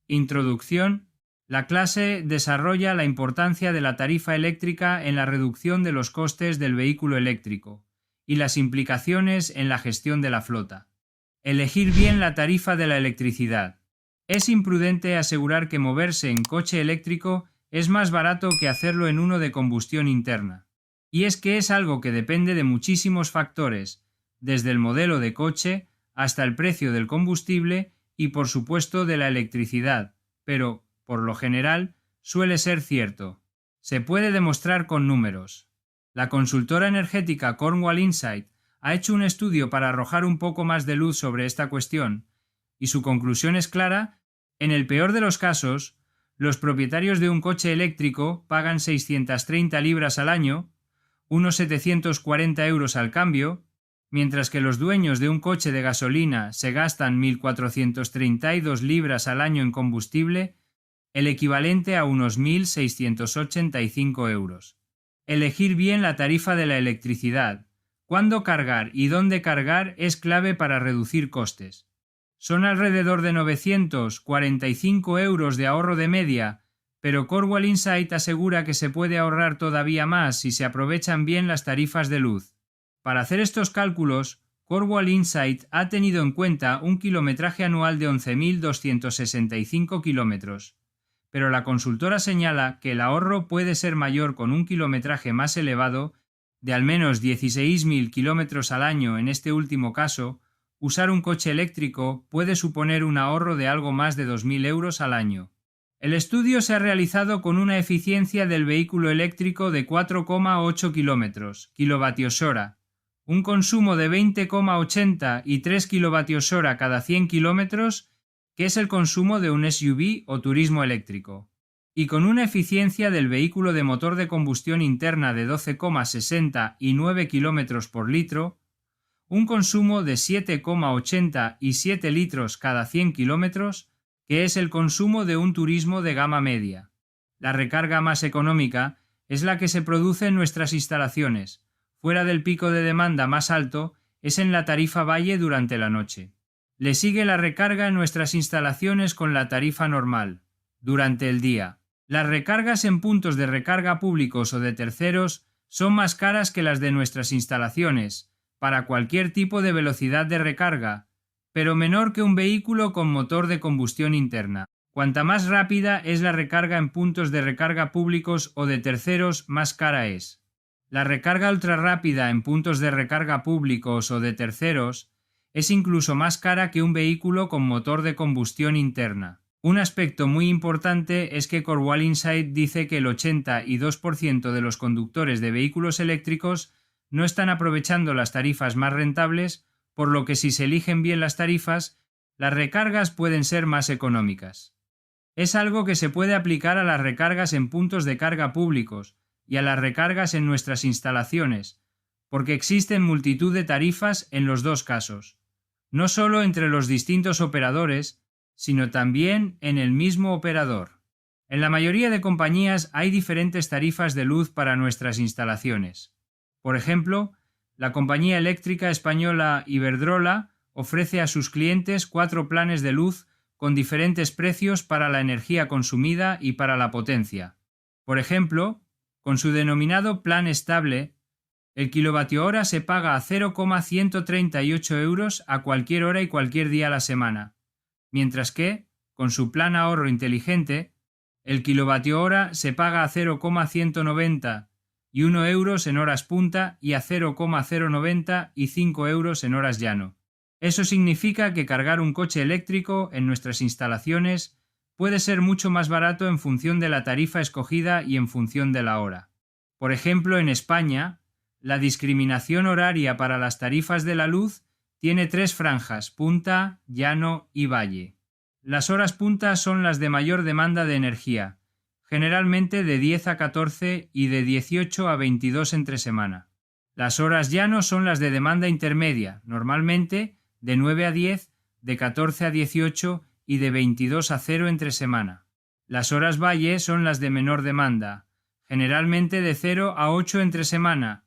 Introducción. La clase desarrolla la importancia de la tarifa eléctrica en la reducción de los costes del vehículo eléctrico y las implicaciones en la gestión de la flota. Elegir bien la tarifa de la electricidad. Es imprudente asegurar que moverse en coche eléctrico es más barato que hacerlo en uno de combustión interna. Y es que es algo que depende de muchísimos factores, desde el modelo de coche hasta el precio del combustible y por supuesto de la electricidad, pero, por lo general, suele ser cierto. Se puede demostrar con números. La consultora energética Cornwall Insight ha hecho un estudio para arrojar un poco más de luz sobre esta cuestión, y su conclusión es clara: en el peor de los casos, los propietarios de un coche eléctrico pagan 630 libras al año, unos 740 euros al cambio, mientras que los dueños de un coche de gasolina se gastan 1.432 libras al año en combustible, el equivalente a unos 1.685 euros. Elegir bien la tarifa de la electricidad, cuándo cargar y dónde cargar es clave para reducir costes. Son alrededor de 945 euros de ahorro de media, pero Cornwall Insight asegura que se puede ahorrar todavía más si se aprovechan bien las tarifas de luz. Para hacer estos cálculos, Cornwall Insight ha tenido en cuenta un kilometraje anual de 11.265 kilómetros, pero la consultora señala que el ahorro puede ser mayor con un kilometraje más elevado, de al menos 16.000 kilómetros al año. En este último caso, usar un coche eléctrico puede suponer un ahorro de algo más de 2.000 euros al año. El estudio se ha realizado con una eficiencia del vehículo eléctrico de 4,8 kWh, un consumo de 20,80 y 3 kWh cada 100 kilómetros, que es el consumo de un SUV o turismo eléctrico, y con una eficiencia del vehículo de motor de combustión interna de 12,60 y 9 km por litro, un consumo de 7,80 y 7 litros cada 100 kilómetros, que es el consumo de un turismo de gama media. La recarga más económica es la que se produce en nuestras instalaciones, fuera del pico de demanda más alto, es en la tarifa valle durante la noche. Le sigue la recarga en nuestras instalaciones con la tarifa normal, durante el día. Las recargas en puntos de recarga públicos o de terceros son más caras que las de nuestras instalaciones, para cualquier tipo de velocidad de recarga, pero menor que un vehículo con motor de combustión interna. Cuanta más rápida es la recarga en puntos de recarga públicos o de terceros, más cara es. La recarga ultrarrápida en puntos de recarga públicos o de terceros es incluso más cara que un vehículo con motor de combustión interna. Un aspecto muy importante es que Cornwall Insight dice que el 82% de los conductores de vehículos eléctricos no están aprovechando las tarifas más rentables, por lo que si se eligen bien las tarifas, las recargas pueden ser más económicas. Es algo que se puede aplicar a las recargas en puntos de carga públicos y a las recargas en nuestras instalaciones, porque existen multitud de tarifas en los dos casos, no solo entre los distintos operadores, sino también en el mismo operador. En la mayoría de compañías hay diferentes tarifas de luz para nuestras instalaciones. Por ejemplo, la compañía eléctrica española Iberdrola ofrece a sus clientes 4 planes de luz con diferentes precios para la energía consumida y para la potencia. Por ejemplo, con su denominado plan estable, el kilovatio hora se paga a 0,138 euros a cualquier hora y cualquier día a la semana, mientras que, con su plan ahorro inteligente, el kilovatio hora se paga a 0,190 y 1 euros en horas punta y a 0,090 y 5 euros en horas llano. Eso significa que cargar un coche eléctrico en nuestras instalaciones puede ser mucho más barato en función de la tarifa escogida y en función de la hora. Por ejemplo, en España, la discriminación horaria para las tarifas de la luz tiene 3 franjas: punta, llano y valle. Las horas punta son las de mayor demanda de energía, generalmente de 10 a 14 y de 18 a 22 entre semana. Las horas llano son las de demanda intermedia, normalmente de 9 a 10, de 14 a 18 y de 22 a 0 entre semana. Las horas valle son las de menor demanda, generalmente de 0 a 8 entre semana,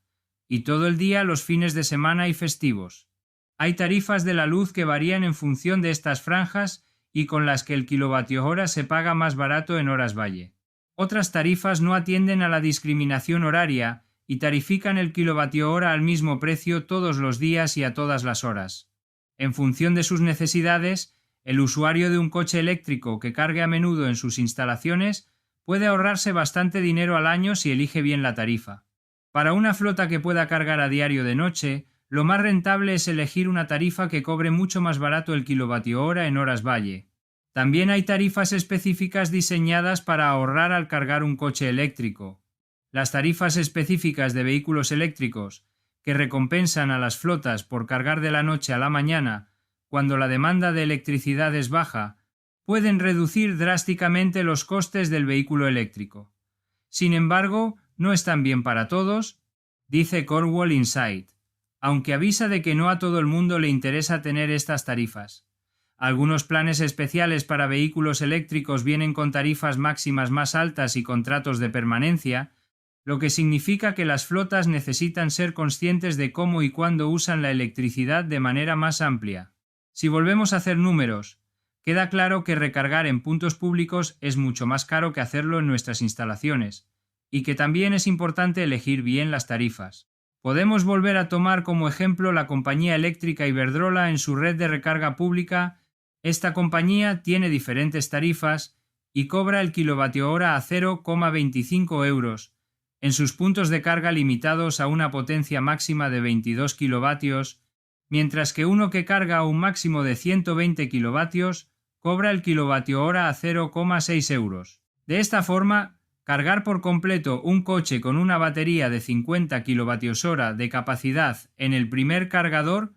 y todo el día los fines de semana y festivos. Hay tarifas de la luz que varían en función de estas franjas y con las que el kilovatio hora se paga más barato en horas valle. Otras tarifas no atienden a la discriminación horaria y tarifican el kilovatio hora al mismo precio todos los días y a todas las horas. En función de sus necesidades, el usuario de un coche eléctrico que cargue a menudo en sus instalaciones puede ahorrarse bastante dinero al año si elige bien la tarifa. Para una flota que pueda cargar a diario de noche, lo más rentable es elegir una tarifa que cobre mucho más barato el kilovatio hora en horas valle. También hay tarifas específicas diseñadas para ahorrar al cargar un coche eléctrico. Las tarifas específicas de vehículos eléctricos, que recompensan a las flotas por cargar de la noche a la mañana, cuando la demanda de electricidad es baja, pueden reducir drásticamente los costes del vehículo eléctrico. Sin embargo, no están bien para todos, dice Cornwall Insight, aunque avisa de que no a todo el mundo le interesa tener estas tarifas. Algunos planes especiales para vehículos eléctricos vienen con tarifas máximas más altas y contratos de permanencia, lo que significa que las flotas necesitan ser conscientes de cómo y cuándo usan la electricidad de manera más amplia. Si volvemos a hacer números, queda claro que recargar en puntos públicos es mucho más caro que hacerlo en nuestras instalaciones, y que también es importante elegir bien las tarifas. Podemos volver a tomar como ejemplo la compañía eléctrica Iberdrola en su red de recarga pública. Esta compañía tiene diferentes tarifas y cobra el kilovatio hora a 0,25 euros en sus puntos de carga limitados a una potencia máxima de 22 kilovatios, mientras que uno que carga a un máximo de 120 kilovatios cobra el kilovatio hora a 0,6 euros. De esta forma, cargar por completo un coche con una batería de 50 kWh de capacidad en el primer cargador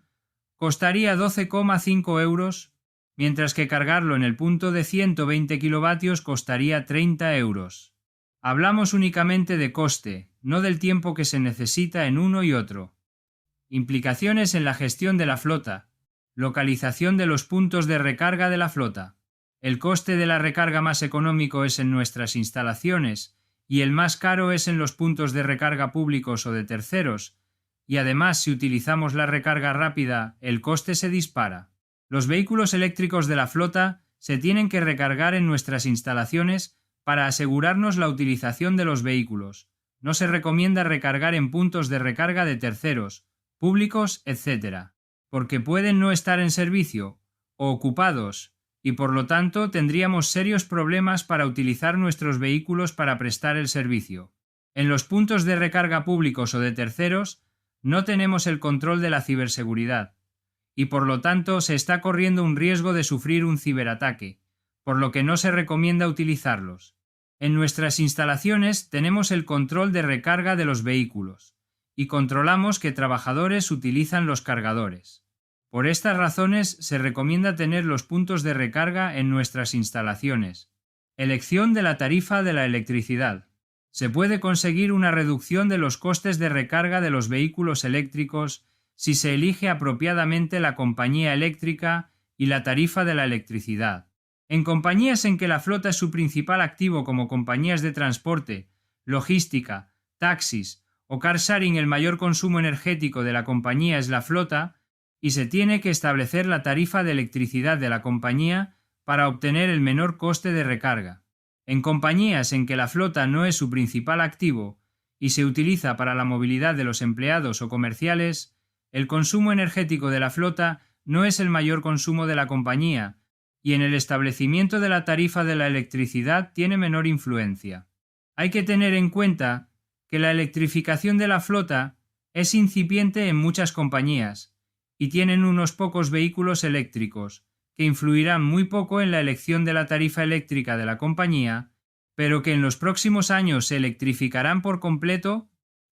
costaría 12,5 euros, mientras que cargarlo en el punto de 120 kilovatios costaría 30 euros. Hablamos únicamente de coste, no del tiempo que se necesita en uno y otro. Implicaciones en la gestión de la flota. Localización de los puntos de recarga de la flota. El coste de la recarga más económico es en nuestras instalaciones y el más caro es en los puntos de recarga públicos o de terceros, y además si utilizamos la recarga rápida el coste se dispara. Los vehículos eléctricos de la flota se tienen que recargar en nuestras instalaciones para asegurarnos la utilización de los vehículos. No se recomienda recargar en puntos de recarga de terceros, públicos, etc., porque pueden no estar en servicio o ocupados, y por lo tanto tendríamos serios problemas para utilizar nuestros vehículos para prestar el servicio. En los puntos de recarga públicos o de terceros no tenemos el control de la ciberseguridad, y por lo tanto se está corriendo un riesgo de sufrir un ciberataque, por lo que no se recomienda utilizarlos. En nuestras instalaciones tenemos el control de recarga de los vehículos, y controlamos que trabajadores utilizan los cargadores. Por estas razones se recomienda tener los puntos de recarga en nuestras instalaciones. Elección de la tarifa de la electricidad. Se puede conseguir una reducción de los costes de recarga de los vehículos eléctricos si se elige apropiadamente la compañía eléctrica y la tarifa de la electricidad. En compañías en que la flota es su principal activo, como compañías de transporte, logística, taxis o car sharing, el mayor consumo energético de la compañía es la flota, y se tiene que establecer la tarifa de electricidad de la compañía para obtener el menor coste de recarga. En compañías en que la flota no es su principal activo y se utiliza para la movilidad de los empleados o comerciales, el consumo energético de la flota no es el mayor consumo de la compañía, y en el establecimiento de la tarifa de la electricidad tiene menor influencia. Hay que tener en cuenta que la electrificación de la flota es incipiente en muchas compañías, y tienen unos pocos vehículos eléctricos, que influirán muy poco en la elección de la tarifa eléctrica de la compañía, pero que en los próximos años se electrificarán por completo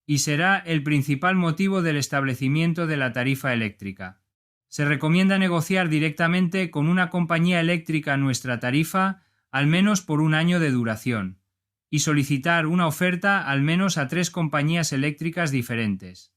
y será el principal motivo del establecimiento de la tarifa eléctrica. Se recomienda negociar directamente con una compañía eléctrica nuestra tarifa al menos por un año de duración, y solicitar una oferta al menos a 3 compañías eléctricas diferentes.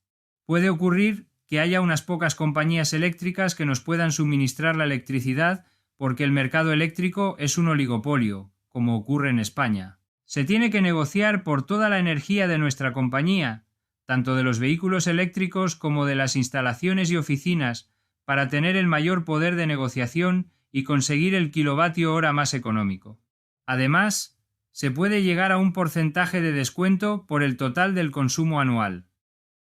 Puede ocurrir que haya unas pocas compañías eléctricas que nos puedan suministrar la electricidad porque el mercado eléctrico es un oligopolio, como ocurre en España. Se tiene que negociar por toda la energía de nuestra compañía, tanto de los vehículos eléctricos como de las instalaciones y oficinas, para tener el mayor poder de negociación y conseguir el kilovatio hora más económico. Además, se puede llegar a un porcentaje de descuento por el total del consumo anual.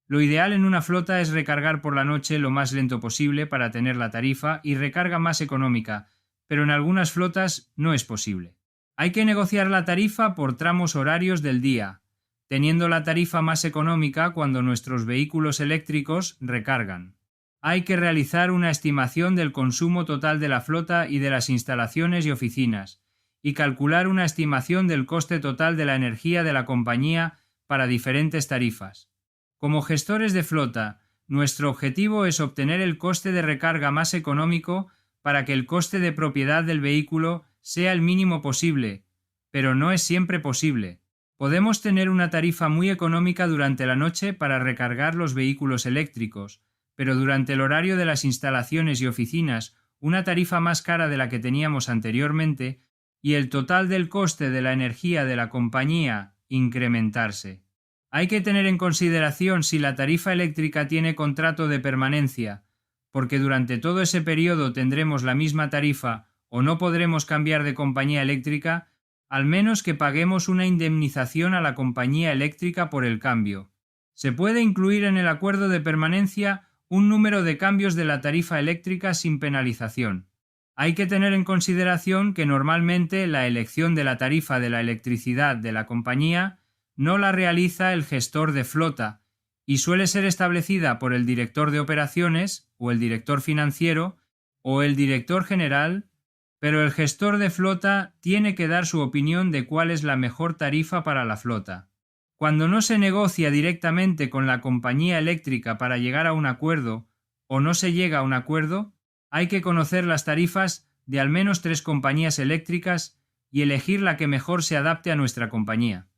Lo ideal en una flota es recargar por la noche lo más lento posible para tener la tarifa y recarga más económica, pero en algunas flotas no es posible. Hay que negociar la tarifa por tramos horarios del día, teniendo la tarifa más económica cuando nuestros vehículos eléctricos recargan. Hay que realizar una estimación del consumo total de la flota y de las instalaciones y oficinas, y calcular una estimación del coste total de la energía de la compañía para diferentes tarifas. Como gestores de flota, nuestro objetivo es obtener el coste de recarga más económico para que el coste de propiedad del vehículo sea el mínimo posible, pero no es siempre posible. Podemos tener una tarifa muy económica durante la noche para recargar los vehículos eléctricos, pero durante el horario de las instalaciones y oficinas una tarifa más cara de la que teníamos anteriormente y el total del coste de la energía de la compañía incrementarse. Hay que tener en consideración si la tarifa eléctrica tiene contrato de permanencia, porque durante todo ese periodo tendremos la misma tarifa o no podremos cambiar de compañía eléctrica, al menos que paguemos una indemnización a la compañía eléctrica por el cambio. Se puede incluir en el acuerdo de permanencia un número de cambios de la tarifa eléctrica sin penalización. Hay que tener en consideración que normalmente la elección de la tarifa de la electricidad de la compañía no la realiza el gestor de flota y suele ser establecida por el director de operaciones o el director financiero o el director general, pero el gestor de flota tiene que dar su opinión de cuál es la mejor tarifa para la flota. Cuando no se negocia directamente con la compañía eléctrica para llegar a un acuerdo o no se llega a un acuerdo, hay que conocer las tarifas de al menos 3 compañías eléctricas y elegir la que mejor se adapte a nuestra compañía.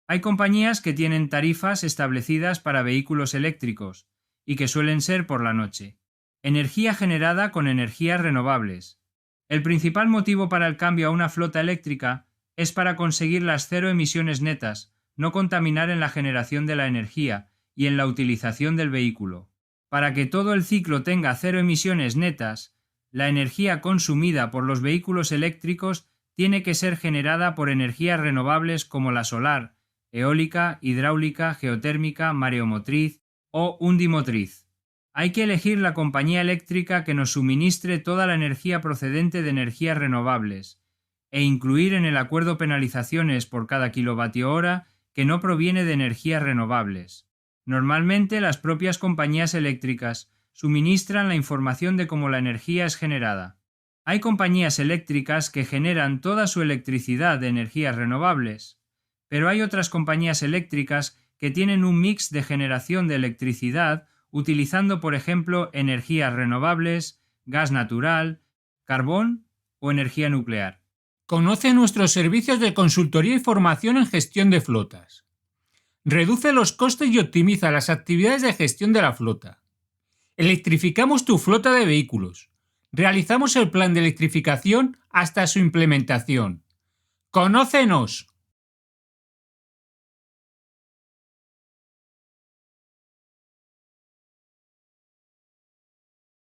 Hay compañías que tienen tarifas establecidas para vehículos eléctricos y que suelen ser por la noche. Energía generada con energías renovables. El principal motivo para el cambio a una flota eléctrica es para conseguir las 0 emisiones netas, no contaminar en la generación de la energía y en la utilización del vehículo. Para que todo el ciclo tenga 0 emisiones netas, la energía consumida por los vehículos eléctricos tiene que ser generada por energías renovables como la solar, eólica, hidráulica, geotérmica, mareomotriz o undimotriz. Hay que elegir la compañía eléctrica que nos suministre toda la energía procedente de energías renovables e incluir en el acuerdo penalizaciones por cada kilovatio hora que no proviene de energías renovables. Normalmente las propias compañías eléctricas suministran la información de cómo la energía es generada. Hay compañías eléctricas que generan toda su electricidad de energías renovables, pero hay otras compañías eléctricas que tienen un mix de generación de electricidad utilizando, por ejemplo, energías renovables, gas natural, carbón o energía nuclear. Conoce nuestros servicios de consultoría y formación en gestión de flotas. Reduce los costes y optimiza las actividades de gestión de la flota. Electrificamos tu flota de vehículos. Realizamos el plan de electrificación hasta su implementación. ¡Conócenos!